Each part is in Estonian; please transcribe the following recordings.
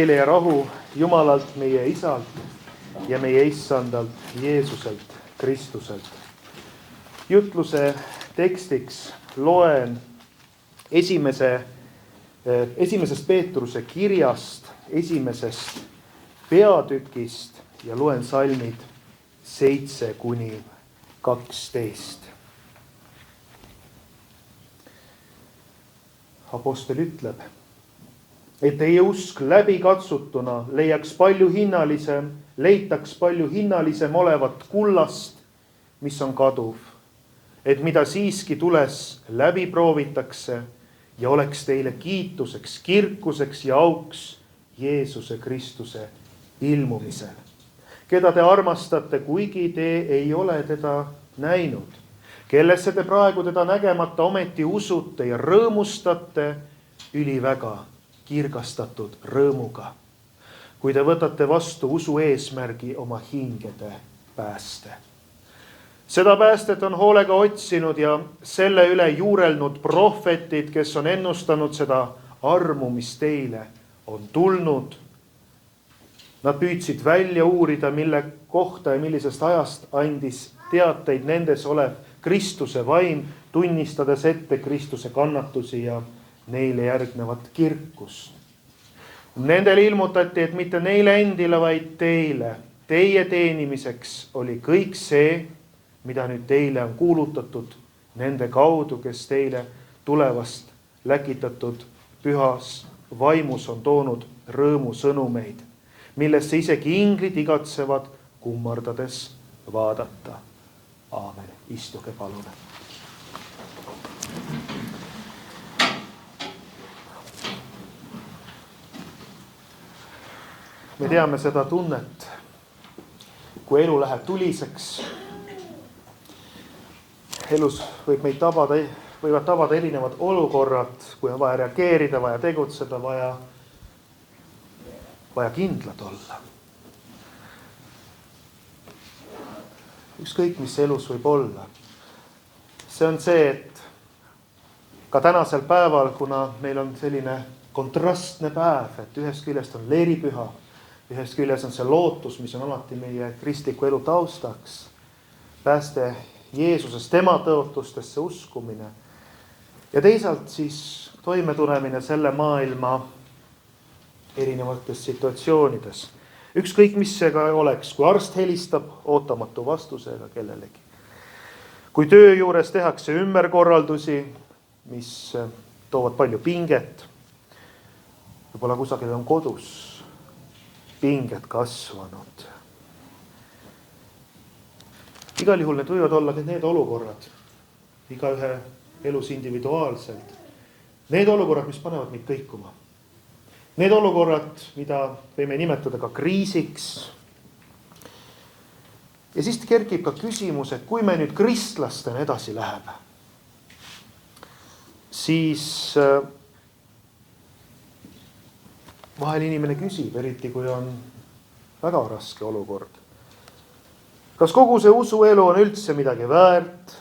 Teile ja rahu Jumalalt, meie Isalt ja meie Issandalt Jeesuselt Kristuselt. Jutluse tekstiks loen esimesest Peetruse kirjast, esimesest peatükist ja loen salmid 7-12. Apostel ütleb, et teie usk läbikatsutuna leitaks palju hinnalisem olevat kullast, mis on kaduv, et mida siiski tules läbi proovitakse ja oleks teile kiituseks, kirkuseks ja auks Jeesuse Kristuse ilmumisel, keda te armastate, kuigi te ei ole teda näinud, kellesse te praegu teda nägemata ometi usute ja rõõmustate üliväga kirgastatud rõõmuga, kui te võtate vastu usu eesmärgi oma hingede pääste. Seda päästet on hoolega otsinud ja selle üle juurelnud prohvetid, kes on ennustanud seda armu, mis teile on tulnud. Nad püüdsid välja uurida, mille kohta ja millisest ajast andis teateid nendes olev Kristuse vaim, tunnistades ette Kristuse kannatusi ja neile järgnevat kirkust. Nendele ilmutati, et mitte neile endile, vaid teile, teie teenimiseks oli kõik see, mida nüüd teile on kuulutatud nende kaudu, kes teile tulevast läkitatud pühas vaimus on toonud rõõmusõnumeid, millesse isegi inglid igatsevad kummardades vaadata. Aamen. Istuge palun. Me teame seda tunnet, kui elu läheb tuliseks. Elus võivad tabada erinevad olukorrad, kui on vaja reageerida, vaja tegutseda, vaja kindlad olla. Ükskõik, mis elus võib olla. See on see, et ka tänasel päeval, kuna meil on selline kontrastne päev, et ühest küljest on leeripüha, ühest küljest on see lootus, mis on alati meie kristliku elu taustaks, pääste Jeesuses, tema tõotustesse uskumine ja teisalt siis toimetulemine selle maailma erinevates situatsioonides. Ükskõik, mis see ka oleks, kui arst helistab ootamatu vastusega kellelegi. Kui töö juures tehakse ümberkorraldusi, mis toovad palju pinget, võib-olla kusagil on kodus pinged kasvanud. Igal juhul need võivad olla need olukorrad, igaühe elus individuaalselt. Need olukorrad, mis panevad meid kõikuma. Need olukorrad, mida võime nimetada ka kriisiks. Ja siis kerkib ka küsimus, et kui me nüüd kristlastena edasi läheb, siis vahel inimene küsib, eriti kui on väga raske olukord. Kas kogu see usuelu on üldse midagi väärt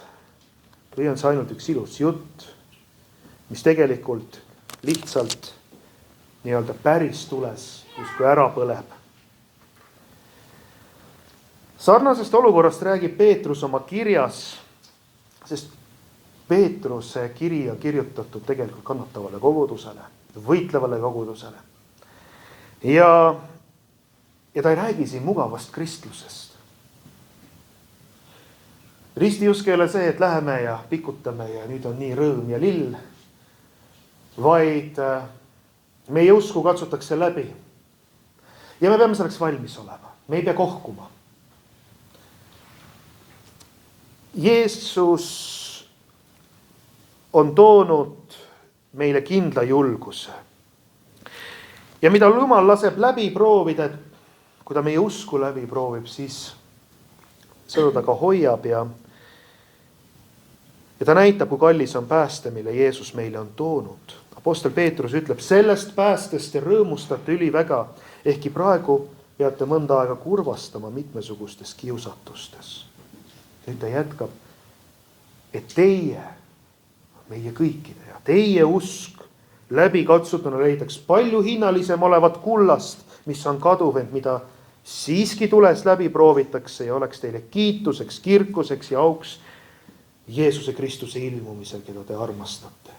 või on see ainult üks ilus jutt, mis tegelikult lihtsalt nii-öelda päris tules, justkui ära põleb. Sarnasest olukorrast räägib Peetrus oma kirjas, sest Peetruse kiri on kirjutatud tegelikult kannatavale kogudusele, võitlevale kogudusele. Ja ta ei räägi siin mugavast kristlusest. Ristiusk ei ole see, et läheme ja pikutame ja nüüd on nii rõõm ja lill, vaid meie usku katsutakse läbi. Ja me peame selleks valmis olema. Me ei pea kohkuma. Jeesus on toonud meile kindla julguse. Ja mida Jumal laseb läbi proovida, et kui ta meie usku läbi proovib, siis seda ta ka hoiab ja ta näitab, kui kallis on pääste, mille Jeesus meile on toonud. Apostel Peetrus ütleb, sellest päästest te rõõmustate üliväga, ehkki praegu peate mõnda aega kurvastama mitmesugustes kiusatustes. Nüüd ta jätkab, et teie, meie kõikide ja teie usk läbi katsutuna leidaks palju hinnalisem olevat kullast, mis on kaduv, ent mida siiski tules läbi proovitakse ja oleks teile kiituseks, kirkuseks ja auks Jeesuse Kristuse ilmumisel, keda te armastate.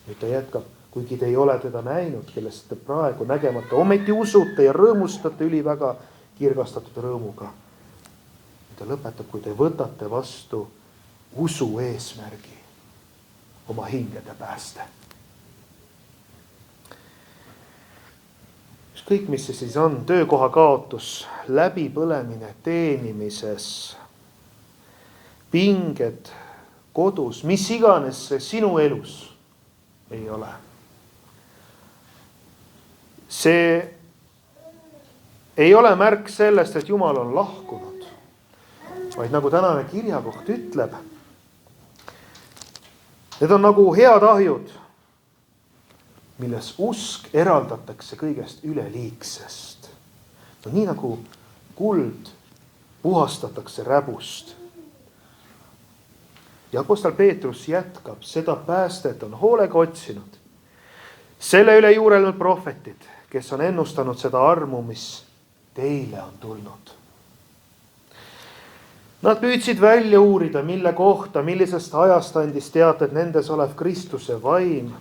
Nüüd ta jätkab, kuigi te ei ole teda näinud, kellest te praegu nägemata ometi usute ja rõõmustate üliväga kirgastatud rõõmuga. Ta lõpetab, kui te võtate vastu usu eesmärgi, oma hingede pääste. Ükskõik, mis see siis on, töökoha kaotus, läbipõlemine teenimises, pinged kodus, mis iganes see sinu elus ei ole. See ei ole märk sellest, et Jumal on lahkunud, vaid nagu tänane kirjakoht ütleb, need on nagu head ahjud, milles usk eraldatakse kõigest üleliigsest. No nii nagu kuld puhastatakse räbust. Ja apostel Peetrus jätkab, seda päästet on hoolega otsinud. Selle üle juurelnud prohvetid, kes on ennustanud seda armu, mis teile on tulnud. Nad püüdsid välja uurida, mille kohta, millisest ajast andis teated nendes olev Kristuse vaim,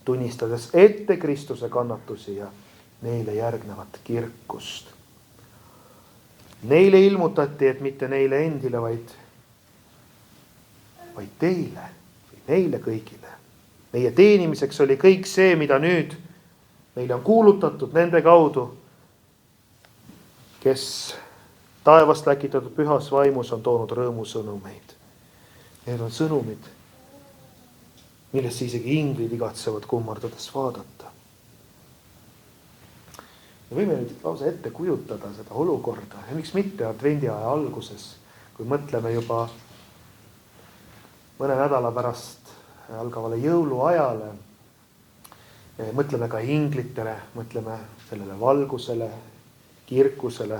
tunnistades ette Kristuse kannatusi ja neile järgnevat kirkust. Neile ilmutati, et mitte neile endile, vaid teile, neile kõigile. Meie teenimiseks oli kõik see, mida nüüd meile on kuulutatud nende kaudu, kes taevast läkitatud pühas vaimus on toonud rõõmusõnumeid. Need on sõnumid, millesse isegi inglid igatsevad kummardades vaadata. Me võime nüüd lausa ette kujutada seda olukorda ja miks mitte advendiaja alguses, kui mõtleme juba mõne nädala pärast algavale jõuluajale, mõtleme ka inglitele, mõtleme sellele valgusele, kirkusele.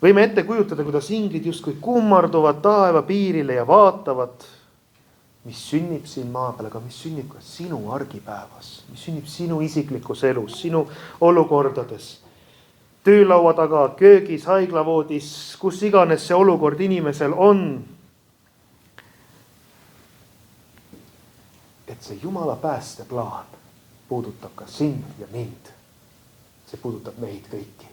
Võime ette kujutada, kuidas inglid justkui kummarduvad taeva piirile ja vaatavad, mis sünnib siin maa peal, aga mis sünnib ka sinu argipäevas, mis sünnib sinu isiklikus elus, sinu olukordades, töölaua taga, köögis, haiglavoodis, kus iganes see olukord inimesel on. Et see Jumala päästeplaan puudutab ka sind ja mind. See puudutab meid kõiki.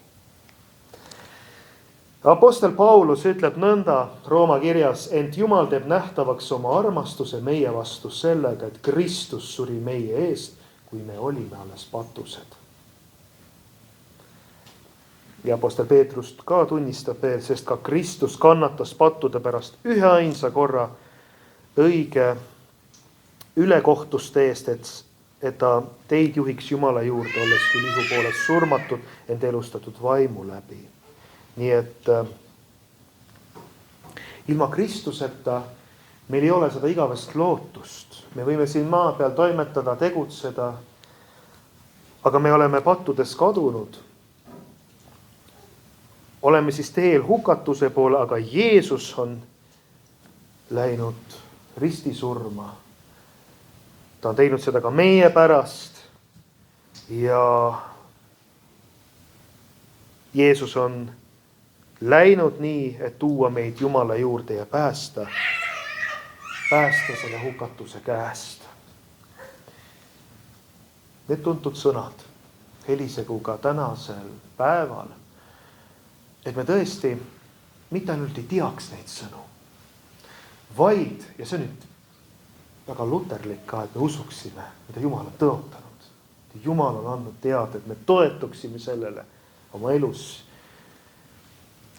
Apostel Paulus ütleb nõnda Rooma kirjas, ent Jumal teeb nähtavaks oma armastuse meie vastu sellega, et Kristus suri meie eest, kui me olime alles patused. Ja apostel Peetrust ka tunnistab veel, sest ka Kristus kannatas pattude pärast ühe ainsa korra õige ülekohtuste eest, et ta teid juhiks Jumala juurde, olles küll ihu poolest surmatud, ent elustatud vaimu läbi. Nii et ilma Kristuseta meil ei ole seda igavest lootust. Me võime siin maa peal toimetada, tegutseda, aga me oleme pattudes kadunud. Oleme siis teel hukatuse poole, aga Jeesus on läinud ristisurma. Ta on teinud seda ka meie pärast ja Jeesus on läinud nii, et tuua meid Jumala juurde ja päästa selle hukatuse käest. Need tuntud sõnad helisegu ka tänasel päeval, et me tõesti mitte ainult ei teaks neid sõnu, vaid, ja see on nüüd väga luterlik ka, et me usuksime, mida Jumal on tõotanud. Jumal on andnud teada, et me toetuksime sellele oma elus.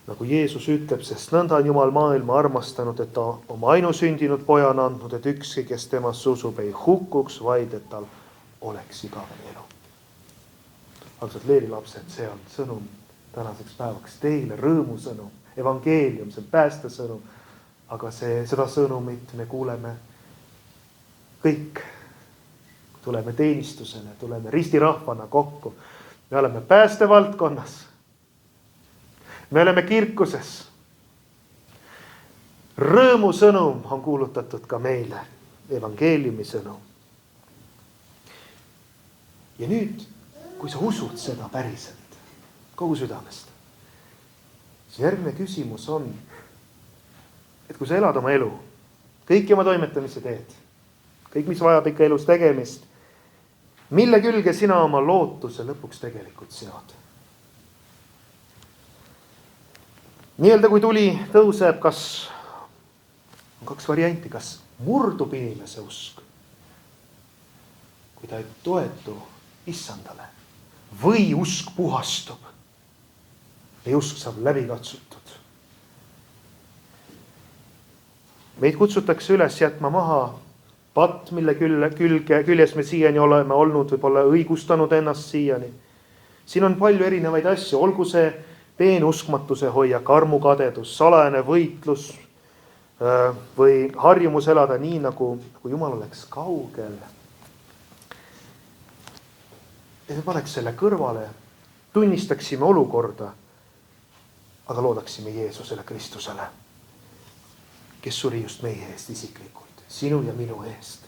Nagu Jeesus ütleb, sest nõnda on Jumal maailma armastanud, et ta oma ainusündinud poja on andnud, et ükski, kes temast usub, ei hukkuks, vaid et tal oleks igavene elu. Armsad leerilapsed, see on sõnum tänaseks päevaks teile, rõõmusõnum, evangeelium, see on päästesõnum, aga seda sõnumit me kuuleme kõik, tuleme teenistusele, tuleme ristirahvana kokku. Me oleme päästevaldkonnas. Me oleme kirkuses. Rõõmusõnum on kuulutatud ka meile, evangeeliumi sõnum. Ja nüüd, kui sa usud seda päriselt, kogu südamest, siis järgmine küsimus on, et kui sa elad oma elu, kõiki oma toimetamisi teed, kõik, mis vajab ikka elus tegemist, mille külge sina oma lootuse lõpuks tegelikult seod? Nii-öelda kui tuli tõuseb, kas on 2 varianti, kas murdub inimese usk, kui ta ei toetu issandale, või usk puhastub ja usk saab läbi katsutud. Meid kutsutakse üles jätma maha patt, mille küljes me siiani oleme olnud, võib-olla õigustanud ennast siiani. Siin on palju erinevaid asju, olgu see peenuskmatuse hoiak, armukadedus, salajane võitlus või harjumus elada nii, nagu Jumal oleks kaugel. Ja me paneks selle kõrvale, tunnistaksime olukorda, aga loodaksime Jeesusele Kristusele, kes suri just meie eest isiklikult, sinu ja minu eest.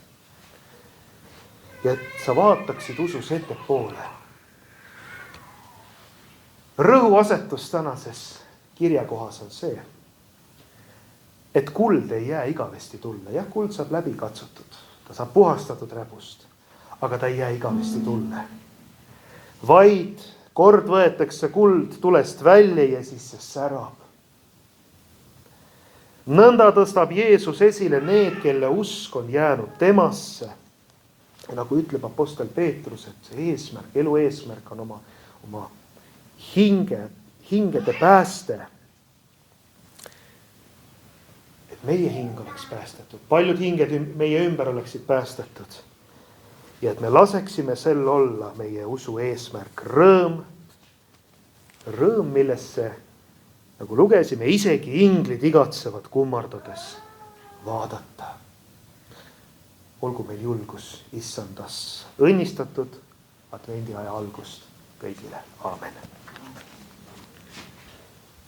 Ja et sa vaataksid usus ettepoole. Rõhuasetus tänases kirjakohas on see, et kuld ei jää igavesti tulle. Jah, kuld saab läbi katsutud, ta saab puhastatud räbust, aga ta ei jää igavesti tulle. Vaid kord võetakse kuld tulest välja ja siis see särab. Nõnda tõstab Jeesus esile need, kelle usk on jäänud temasse. Ja nagu ütleb apostel Peetrus, et see eesmärk, elu eesmärk on oma hingede pääste. Et meie hing oleks päästetud, paljud hinged meie ümber oleksid päästetud. Ja et me laseksime sel olla meie usu eesmärk, rõõm, millesse, nagu lugesime, isegi inglid igatsevad kummardades vaadata. Olgu meil julgus issandas õnnistatud advendiaja algust kõigile. Aamen.